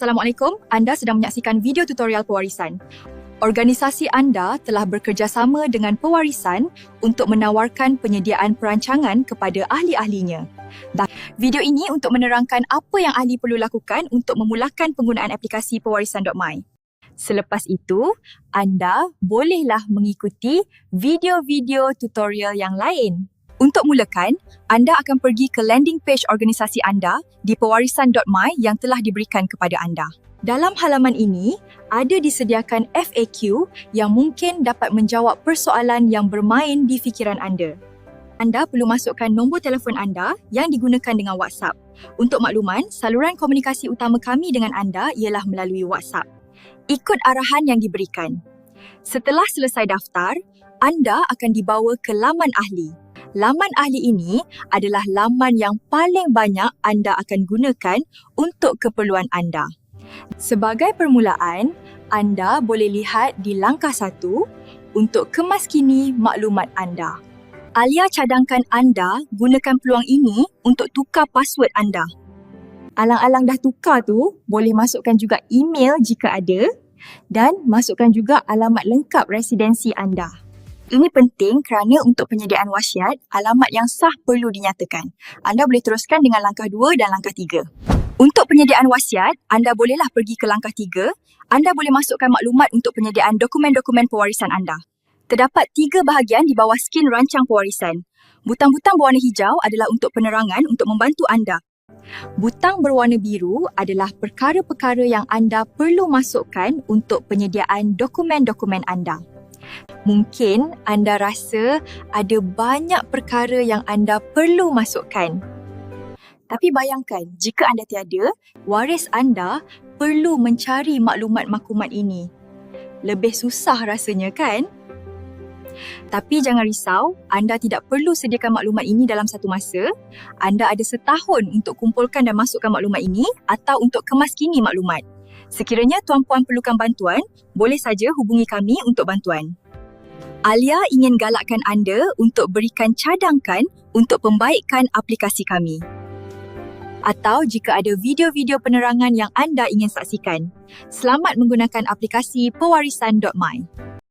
Assalamualaikum, anda sedang menyaksikan video tutorial pewarisan. Organisasi anda telah bekerjasama dengan pewarisan untuk menawarkan penyediaan perancangan kepada ahli-ahlinya. Video ini untuk menerangkan apa yang ahli perlu lakukan untuk memulakan penggunaan aplikasi pewarisan.my. Selepas itu, anda bolehlah mengikuti video-video tutorial yang lain. Untuk mulakan, anda akan pergi ke landing page organisasi anda di pewarisan.my yang telah diberikan kepada anda. Dalam halaman ini, ada disediakan FAQ yang mungkin dapat menjawab persoalan yang bermain di fikiran anda. Anda perlu masukkan nombor telefon anda yang digunakan dengan WhatsApp. Untuk makluman, saluran komunikasi utama kami dengan anda ialah melalui WhatsApp. Ikut arahan yang diberikan. Setelah selesai daftar, anda akan dibawa ke laman ahli. Laman ahli ini adalah laman yang paling banyak anda akan gunakan untuk keperluan anda. Sebagai permulaan, anda boleh lihat di langkah 1 untuk kemaskini maklumat anda. Alia cadangkan anda gunakan peluang ini untuk tukar password anda. Alang-alang dah tukar tu, boleh masukkan juga email jika ada dan masukkan juga alamat lengkap residensi anda. Ini penting kerana untuk penyediaan wasiat, alamat yang sah perlu dinyatakan. Anda boleh teruskan dengan langkah 2 dan langkah 3. Untuk penyediaan wasiat, anda bolehlah pergi ke langkah 3. Anda boleh masukkan maklumat untuk penyediaan dokumen-dokumen pewarisan anda. Terdapat 3 bahagian di bawah skrin rancang pewarisan. Butang-butang berwarna hijau adalah untuk penerangan untuk membantu anda. Butang berwarna biru adalah perkara-perkara yang anda perlu masukkan untuk penyediaan dokumen-dokumen anda. Mungkin anda rasa ada banyak perkara yang anda perlu masukkan. Tapi bayangkan, jika anda tiada, waris anda perlu mencari maklumat-maklumat ini. Lebih susah rasanya kan? Tapi jangan risau, anda tidak perlu sediakan maklumat ini dalam satu masa. Anda ada setahun untuk kumpulkan dan masukkan maklumat ini atau untuk kemaskini maklumat. Sekiranya tuan-puan perlukan bantuan, boleh saja hubungi kami untuk bantuan. Alia ingin galakkan anda untuk berikan cadangkan untuk pembaikan aplikasi kami. Atau jika ada video-video penerangan yang anda ingin saksikan. Selamat menggunakan aplikasi pewarisan.my.